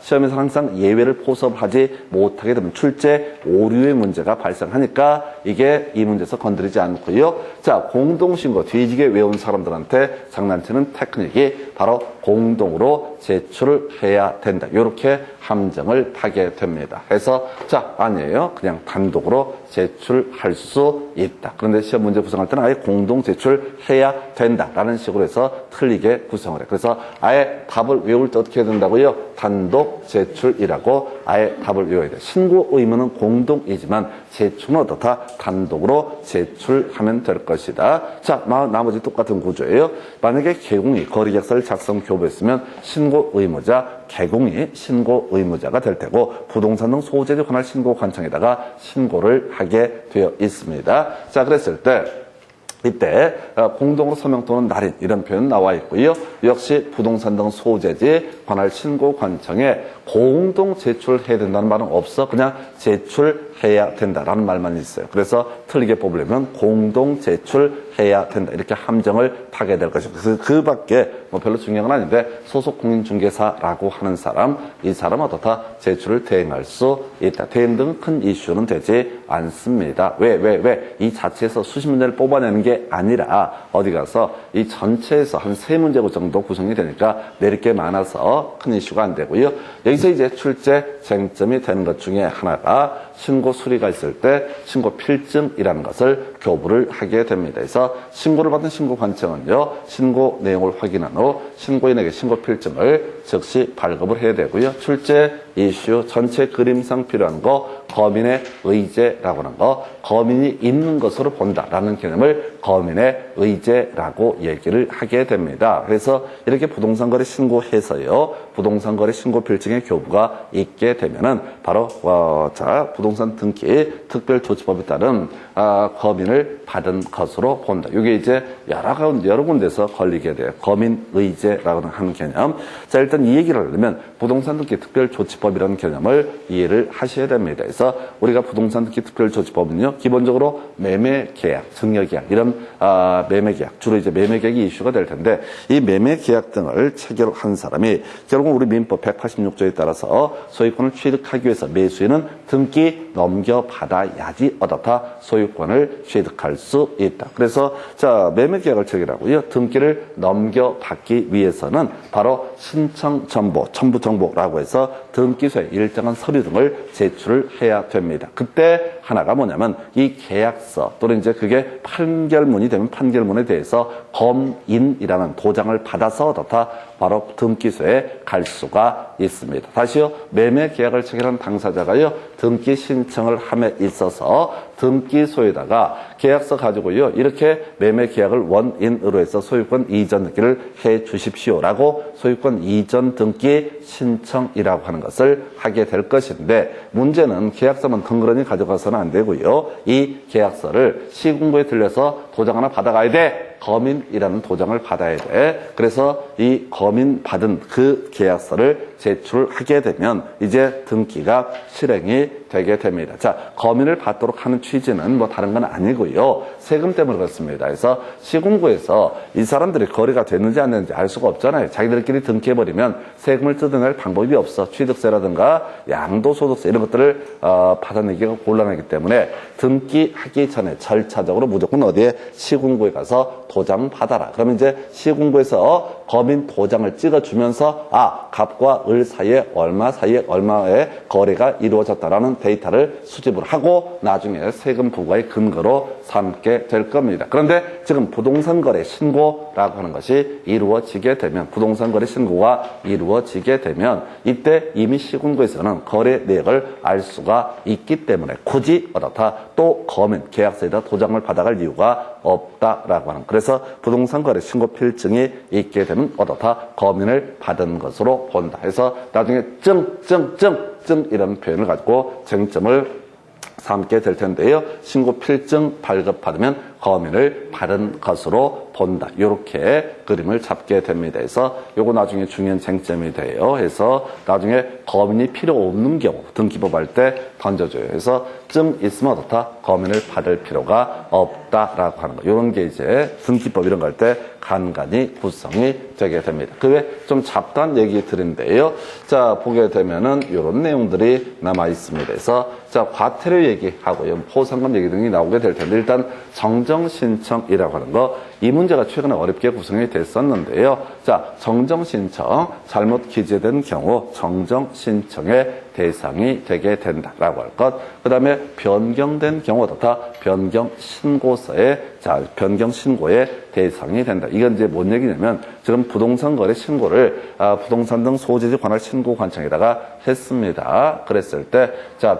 시험에서 항상 예외를 포섭하지 못하게 되면 출제 오류의 문제가 발생하니까 이게 이 문제에서 건드리지 않고요. 자, 공동신고 뒤지게 외운 사람들한테 장난치는 테크닉이 바로 공동으로 제출을 해야 된다. 이렇게 함정을 파게 됩니다. 그래서 자, 아니에요. 그냥 단독으로 제출할 수 있다. 그런데 시험 문제 구성할 때는 아예 공동 제출해야 된다라는 식으로 해서 틀리게 구성을 해요. 그래서 아예 답을 외울 때 어떻게 해야 된다고요? 단독 제출이라고 아예 답을 외워야 돼요. 신고 의무는 공동이지만 제출은 어떻다? 단독으로 제출하면 될 것이다. 자, 나머지 똑같은 구조예요. 만약에 개공이 거리계약서를 작성 교부했으면 신고 의무자, 개공이 신고 의무자가 될 테고 부동산 등 소재에 관할 신고 관청에다가 신고를 하게 되어 있습니다. 자, 그랬을 때 이때 공동으로 서명 또는 날인 이런 표현 나와 있고요. 역시 부동산 등 소재지에 관할 신고 관청에 공동 제출해야 된다는 말은 없어. 그냥 제출해야 된다라는 말만 있어요. 그래서 틀리게 뽑으려면 공동 제출해야 된다. 이렇게 함정을 파게 될 것입니다. 그래서 그 밖에 뭐 별로 중요한 건 아닌데 소속 공인중개사라고 하는 사람, 이 사람은 어떻다? 제출을 대행할 수 있다. 대행 등 큰 이슈는 되지 않습니다. 왜? 이 자체에서 수십 문제를 뽑아내는 게 아니라 어디 가서 이 전체에서 한 3문제 정도 구성이 되니까 내릴 게 많아서 큰 이슈가 안 되고요. 여기서 이제 출제 쟁점이 되는 것 중에 하나가 신고 수리가 있을 때 신고 필증이라는 것을 교부를 하게 됩니다. 그래서 신고를 받은 신고 관청은요, 신고 내용을 확인한 후 신고인에게 신고 필증을 즉시 발급을 해야 되고요. 출제 이슈 전체 그림상 필요한 거, 거민의 의제라고 하는 거, 거민이 있는 것으로 본다라는 개념을 거민의 의제라고 얘기를 하게 됩니다. 그래서 이렇게 부동산 거래 신고해서요, 부동산 거래 신고 필증의 교부가 있게 되면은 바로 부동산 등기 특별조치법에 따른 거민을 받은 것으로 본다. 이게 이제 여러 군데서 걸리게 돼요. 거민 의제라고 하는 개념. 자, 일단 이 얘기를 하려면 부동산 등기 특별조치법이라는 개념을 이해를 하셔야 됩니다. 그래서 우리가 부동산 등기 특별조치법은요, 기본적으로 매매계약, 증여계약 이런 매매계약, 주로 이제 매매계약이 이슈가 될 텐데 이 매매계약 등을 체결한 사람이 결국 우리 민법 186조에 따라서 소유권을 취득하기 위해서 매수인은 등기 넘겨받아야지 어떻다? 소유권을 취득할 수 있다. 그래서 자, 매매계약을 체결하고요, 등기를 넘겨받기 위해서는 바로 신청 정보, 첨부 정보라고 해서 등기소에 일정한 서류 등을 제출을 해야 됩니다. 그때 하나가 뭐냐면 이 계약서 또는 이제 그게 판결문이 되면 판결문에 대해서 검인이라는 도장을 받아서 어떻다? 바로 등기소에 갈 수가 있습니다. 다시요, 매매 계약을 체결한 당사자가요, 등기 신청을 함에 있어서 등기소에다가 계약서 가지고요, 이렇게 매매 계약을 원인으로 해서 소유권 이전 등기를 해 주십시오라고 소유권 이전 등기 신청이라고 하는 것을 하게 될 것인데, 문제는 계약서만 덩그러니 가져가서는 안 되고요, 이 계약서를 시군구에 들려서 도장 하나 받아가야 돼. 거민이라는 도장을 받아야 돼. 그래서 이 거민 받은 그 계약서를 제출하게 되면 이제 등기가 실행이 되게 됩니다. 자, 거민을 받도록 하는 취지는 뭐 다른 건 아니고요, 세금 때문에 그렇습니다. 그래서 시군구에서 이 사람들이 거래가 됐는지 안 됐는지 알 수가 없잖아요. 자기들끼리 등기해버리면 세금을 뜯어낼 방법이 없어. 취득세라든가 양도소득세 이런 것들을 받아내기가 곤란하기 때문에 등기하기 전에 절차적으로 무조건 어디에? 시군구에 가서 도장 받아라. 그러면 이제 시군구에서 거민 도장을 찍어주면서 갑과 을 사이에 얼마 사이에 얼마의 거래가 이루어졌다라는 데이터를 수집을 하고 나중에 세금 부과의 근거로 삼게 될 겁니다. 그런데 지금 부동산 거래 신고라고 하는 것이 이루어지게 되면 부동산 거래 신고가 이루어지게 되면 이때 이미 시군구에서는 거래 내역을 알 수가 있기 때문에 굳이 어떻다 또 거민 계약서에다 도장을 받아갈 이유가 없다라고 하는 그래서 부동산 거래 신고 필증이 있게 되면 어떻다 거민을 받은 것으로 본다 해서 나중에 증 이런 표현을 가지고 쟁점을 삼게 될 텐데요. 신고 필증 발급받으면 거민을 받은 것으로 본다. 이렇게 그림을 잡게 됩니다. 해서 요거 나중에 중요한 쟁점이 돼요. 해서 나중에 거민이 필요 없는 경우 등기법할 때 던져줘요. 해서 증 있으면 어떻다? 거민을 받을 필요가 없다라고 하는 거. 이런 게 이제 등기법 이런 거 할 때 간간히 구성이 되게 됩니다. 그 외에 좀 잡다한 얘기 드린데요. 자, 보게 되면은 이런 내용들이 남아 있습니다. 그래서 자, 과태료 얘기하고요. 포상금 얘기 등이 나오게 될 텐데 일단 정정신청이라고 하는 거 이 문제가 최근에 어렵게 구성이 됐었는데요. 자, 정정신청 잘못 기재된 경우 정정신청의 대상이 되게 된다라고 할 것. 그 다음에 변경된 경우 어떻다? 변경신고서에 변경신고의 대상이 된다. 이건 이제 뭔 얘기냐면 지금 부동산 거래 신고를 부동산 등 소재지 관할 신고관청에다가 했습니다. 그랬을 때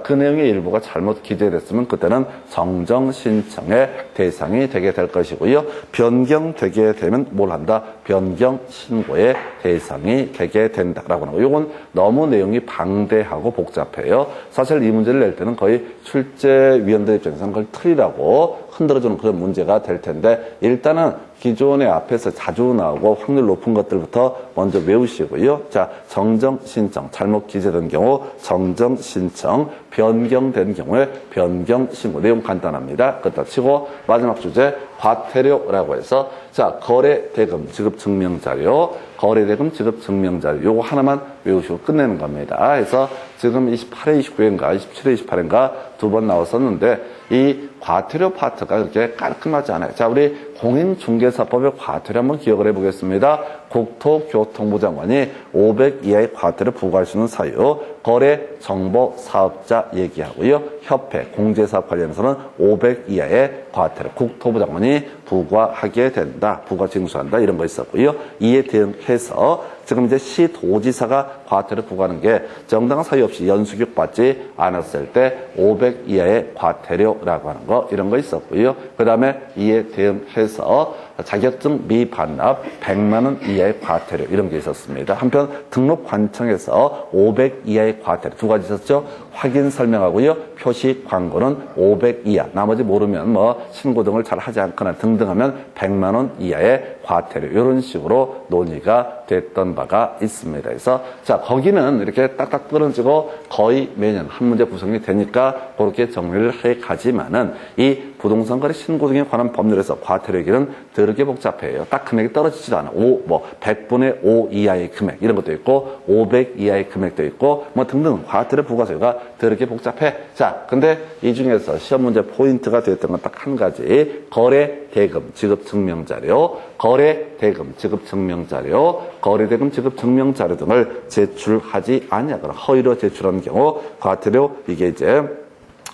그 내용의 일부가 잘못 기재됐으면 그때는 정정신청의 대상이 되게 될 것이고요. 변경되게 되면 뭘 한다? 변경신고의 대상이 되게 된다라고 하는 거. 이건 너무 내용이 방대하고 복잡해요. 사실 이 문제를 낼 때는 거의 출제위원들 입장에서는 그걸 틀이라고 흔들어주는 그런 문제가 될 텐데 일단은 기존의 앞에서 자주 나오고 확률 높은 것들부터 먼저 외우시고요. 자, 정정신청, 잘못 기재된 경우 정정신청, 변경된 경우에 변경신고. 내용 간단합니다. 그렇다 치고 마지막 주제 과태료라고 해서 자, 거래대금 지급증명자료, 거래대금 지급증명자료 요거 하나만 외우시고 끝내는 겁니다. 그래서 지금 28회, 29회인가 27회, 28회인가 두 번 나왔었는데 이 과태료 파트가 그렇게 깔끔하지 않아요. 자, 우리 공인중개사법의 과태료 한번 기억을 해보겠습니다. 국토교통부 장관이 500 이하의 과태료 부과할 수 있는 사유, 거래정보사업자 얘기하고요. 협회, 공제사업 관련해서는 500 이하의 과태료 국토부 장관이 부과하게 된다. 부과 징수한다. 이런 거 있었고요. 이에 대응해서 지금 이제 시도지사가 과태료 부과하는 게 정당한 사유 없이 연수교육 받지 않았을 때 500 이하의 과태료라고 하는 거 이런 거 있었고요. 그 다음에 이에 대응해서 자격증 미반납 100만 원 이하의 과태료 이런 게 있었습니다. 한편 등록관청에서 500 이하의 과태료 두 가지 있었죠. 확인 설명하고요. 표시 광고는 500 이하. 나머지 모르면 뭐 신고 등을 잘 하지 않거나 등등하면 100만 원 이하의 과태료 이런 식으로 논의가 됐던 바가 있습니다. 그래서 자, 거기는 이렇게 딱딱 끊어지고 거의 매년 한 문제 구성이 되니까 그렇게 정리를 해 가지만은 이 부동산 거래 신고 등에 관한 법률에서 과태료 얘기는 더럽게 복잡해요. 딱 금액이 떨어지지도 않아. 100분의 5 이하의 금액 이런 것도 있고 500 이하의 금액도 있고 뭐 등등 과태료 부과세가 더럽게 복잡해. 자, 근데 이 중에서 시험 문제 포인트가 되었던 건 딱 한 가지. 거래대금 지급증명자료, 거래대금 지급증명자료, 거래대금 지급증명자료 등을 제출하지 아니하거나 허위로 제출한 경우 과태료 이게 이제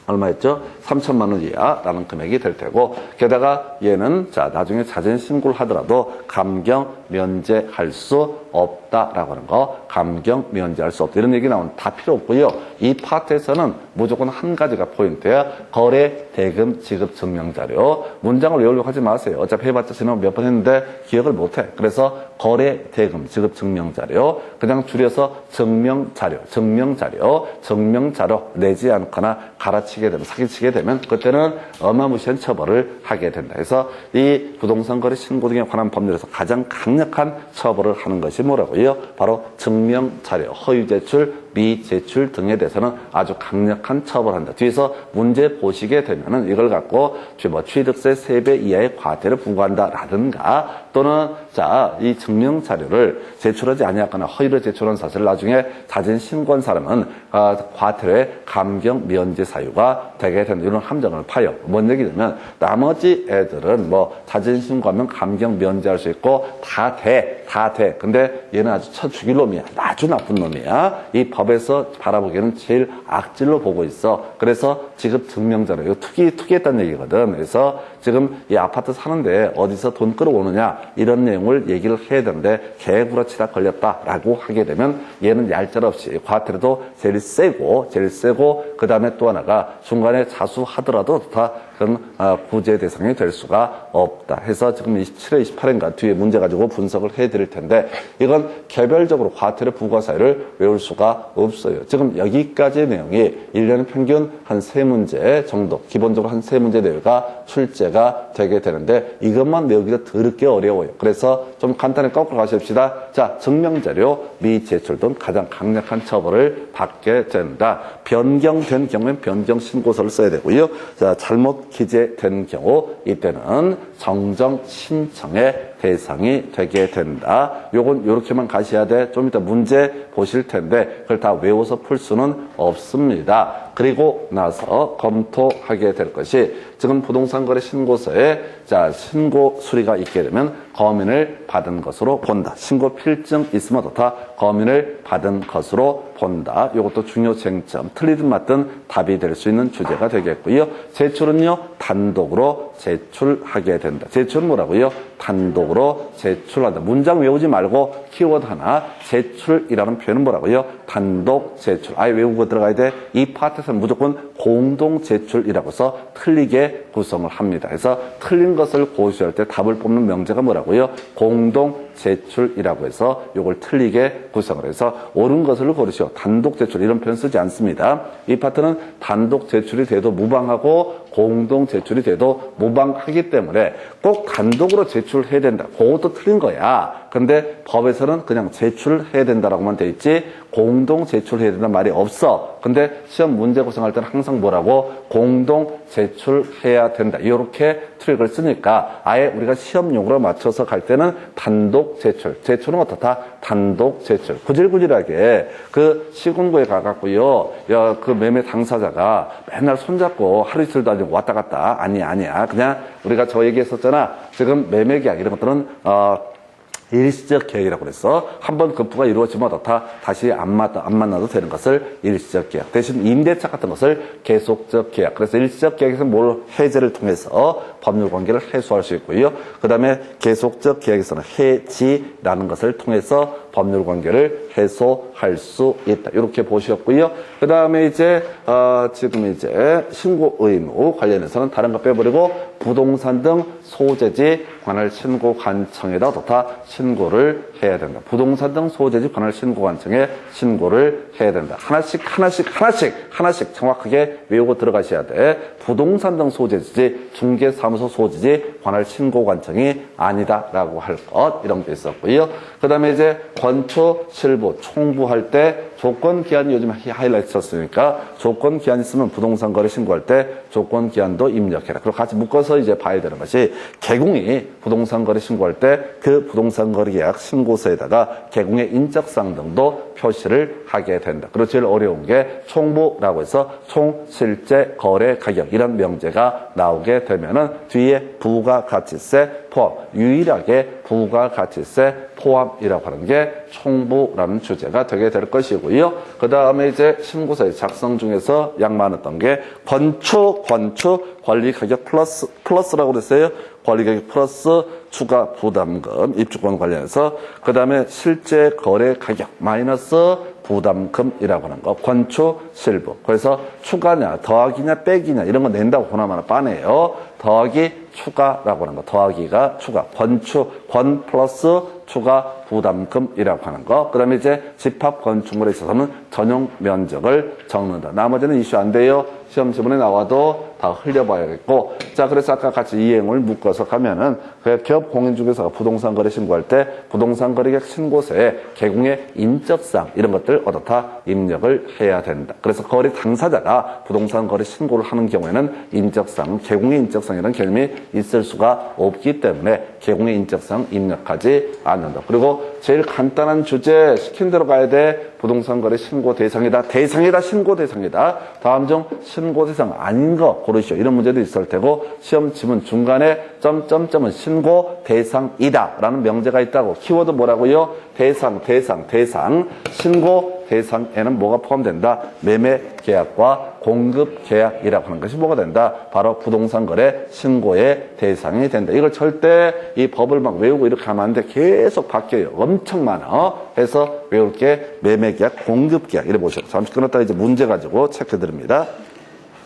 얼마였죠? 3천만 원 이하라는 금액이 될 테고 게다가 얘는 자 나중에 자진 신고를 하더라도 감경 면제할 수 없다라고 하는 거 감경 면제할 수 없다 이런 얘기 나오면 다 필요 없고요. 이 파트에서는 무조건 한 가지가 포인트야. 거래 대금 지급 증명자료. 문장을 외우려고 하지 마세요. 어차피 해봤자 지난 몇 번 했는데 기억을 못해. 그래서 거래 대금 지급 증명자료 그냥 줄여서 증명자료 내지 않거나 갈아치게 되면 사기치게 되면 그때는 어마무시한 처벌을 하게 된다. 그래서 이 부동산 거래 신고 등에 관한 법률에서 가장 강력한 처벌을 하는 것이 뭐라고요? 바로 증명자료 허위 제출 미제출 등에 대해서는 아주 강력한 처벌한다. 뒤에서 문제 보시게 되면은 이걸 갖고 뭐 취득세 3배 이하의 과태료 부과한다라든가 또는 자, 이 증명 자료를 제출하지 아니하거나 허위로 제출한 사실을 나중에 자진 신고한 사람은 과태료의 감경 면제 사유가 되게 된다. 이런 함정을 파요. 뭔 얘기냐면 나머지 애들은 뭐 자진 신고하면 감경 면제할 수 있고 다 돼. 근데 얘는 아주 쳐 죽일 놈이야. 아주 나쁜 놈이야. 이 법에서 바라보기에는 제일 악질로 보고 있어. 그래서 지금 증명자료, 이거 투기했다는 얘기거든. 그래서 지금 이 아파트 사는데 어디서 돈 끌어오느냐 이런 내용을 얘기를 해야 되는데 개구라치다 걸렸다라고 하게 되면 얘는 얄짤없이 과태료도 제일 세고 그 다음에 또 하나가 중간에 자수하더라도 다 그런 구제 대상이 될 수가 없다 해서 지금 27회 28회인가 뒤에 문제 가지고 분석을 해드릴 텐데 이건 개별적으로 과태료 부과 사유를 외울 수가 없어요. 지금 여기까지의 내용이 1년에 평균 한 3문제 정도 기본적으로 한 3문제 내외가 출제가 되게 되는데 이것만 외우기가 더럽게 어려워요. 그래서 좀 간단히 거꾸로 가십시다. 자, 증명자료 미제출 등 가장 강력한 처벌을 받게 된다. 변경된 경우엔 변경신고서를 써야 되고요. 자, 잘못 기재된 경우 이때는 정정 신청의 대상이 되게 된다. 요건 요렇게만 가셔야 돼. 좀 이따 문제 보실 텐데 그걸 다 외워서 풀 수는 없습니다. 그리고 나서 검토하게 될 것이 지금 부동산거래 신고서에 자 신고 수리가 있게 되면 검인을 받은 것으로 본다. 신고 필증 있으면 다 검인을 받은 것으로 본다. 이것도 중요 쟁점. 틀리든 맞든 답이 될 수 있는 주제가 되겠고요. 제출은요 단독으로 제출하게 된다. 제출은 뭐라고요? 단독으로 제출한다. 문장 외우지 말고 키워드 하나 제출이라는 표현은 뭐라고요? 단독 제출. 아예 외우고 들어가야 돼. 이 파트에서는 무조건 공동 제출이라고 해서 틀리게 구성을 합니다. 그래서 틀린 것을 고수할 때 답을 뽑는 명제가 뭐라고요? 공동 제출이라고 해서 이걸 틀리게 구성을 해서 옳은 것을 고르시오. 단독 제출 이런 표현 쓰지 않습니다. 이 파트는 단독 제출이 돼도 무방하고 공동 제출이 돼도 무방하기 때문에 꼭 단독으로 제출해야 된다. 그것도 틀린 거야. 근데 법에서는 그냥 제출해야 된다라고만 돼 있지 공동 제출해야 된다는 말이 없어. 근데 시험 문제 구성할 때는 항상 뭐라고? 공동 제출해야 된다. 이렇게 트릭을 쓰니까 아예 우리가 시험용으로 맞춰서 갈 때는 단독 제출. 제출은 어떻다? 단독 제출. 구질구질하게 그 시군구에 가갖고요. 그 매매 당사자가 맨날 손잡고 하루 이틀도 아니고 왔다 갔다. 아니야. 그냥 우리가 저 얘기했었잖아. 지금 매매 계약 이런 것들은 일시적 계약이라고 그래서 한번 급부가 이루어지면 다시 안 만나도 되는 것을 일시적 계약. 대신 임대차 같은 것을 계속적 계약. 그래서 일시적 계약에서 뭘 해제를 통해서 법률 관계를 해소할 수 있고요. 그 다음에 계속적 계약에서는 해지라는 것을 통해서 법률 관계를 해소할 수 있다. 이렇게 보셨고요. 그 다음에 이제 지금 이제 신고 의무 관련해서는 다른 거 빼버리고 부동산 등 소재지 관할 신고 관청에다 다 신고를 해야 된다. 부동산 등 소재지 관할 신고 관청에 신고를 해야 된다. 하나씩 정확하게 외우고 들어가셔야 돼. 부동산 등 소재지 중개사무소 소재지 관할 신고 관청이 아니다라고 할 것 이런 게 있었고요. 그 다음에 이제 권초, 실부, 총부할 때 조건 기한이 요즘 하이라이트 쳤으니까 조건 기한 있으면 부동산 거래 신고할 때 조건 기한도 입력해라. 그리고 같이 묶어서 이제 봐야 되는 것이 개공이 부동산 거래 신고할 때 그 부동산 거래 계약 신고서에다가 개공의 인적사항 등도 표시를 하게 된다. 그리고 제일 어려운 게 총부라고 해서 총 실제 거래 가격 이런 명제가 나오게 되면은 뒤에 부가가치세 포함 유일하게 부가가치세 포함이라고 하는 게 총부라는 주제가 되게 될 것이고요. 그 다음에 이제 신고서의 작성 중에서 약 많았던 게 권초 관리가격 플러스라고 그랬어요. 관리가격 플러스 추가 부담금 입주권 관련해서 그 다음에 실제 거래 가격 마이너스 부담금이라고 하는 거 권초 실부. 그래서 추가냐 더하기냐 빼기냐 이런 거 낸다고 보나마나 빠네요. 더하기 추가라고 하는 거 더하기가 추가 권 플러스 추가 부담금이라고 하는 거. 그 다음에 이제 집합 건축물에 있어서는 전용 면적을 적는다. 나머지는 이슈 안 돼요. 시험 지문에 나와도 다 흘려봐야겠고. 자, 그래서 아까 같이 이행을 묶어서 가면은 그 기업 공인중개사가 부동산 거래 신고할 때 부동산 거래계약 신고서에 개공의 인적사항 이런 것들 어떻다 입력을 해야 된다. 그래서 거래 당사자가 부동산 거래 신고를 하는 경우에는 인적사항, 개공의 인적사항이라는 개념이 있을 수가 없기 때문에 개공의 인적사항 입력하지 않는다. 그리고 제일 간단한 주제 시킨 대로 가야 돼. 부동산 거래 신고 대상이다. 대상이다. 신고 대상이다. 다음 중 신고 대상 아닌 거 고르시오. 이런 문제도 있을 테고 시험 지문 중간에 점점점은 신고 대상이다 라는 명제가 있다고. 키워드 뭐라고요? 대상. 신고 대상에는 뭐가 포함된다? 매매 계약과 공급 계약이라고 하는 것이 뭐가 된다? 바로 부동산 거래 신고의 대상이 된다. 이걸 절대 이 법을 막 외우고 이렇게 하면 안 돼. 계속 바뀌어요. 엄청 많아. 해서 외울 게 매매 계약, 공급 계약 이래 보셔. 잠시 끊었다가 이제 문제 가지고 체크해 드립니다.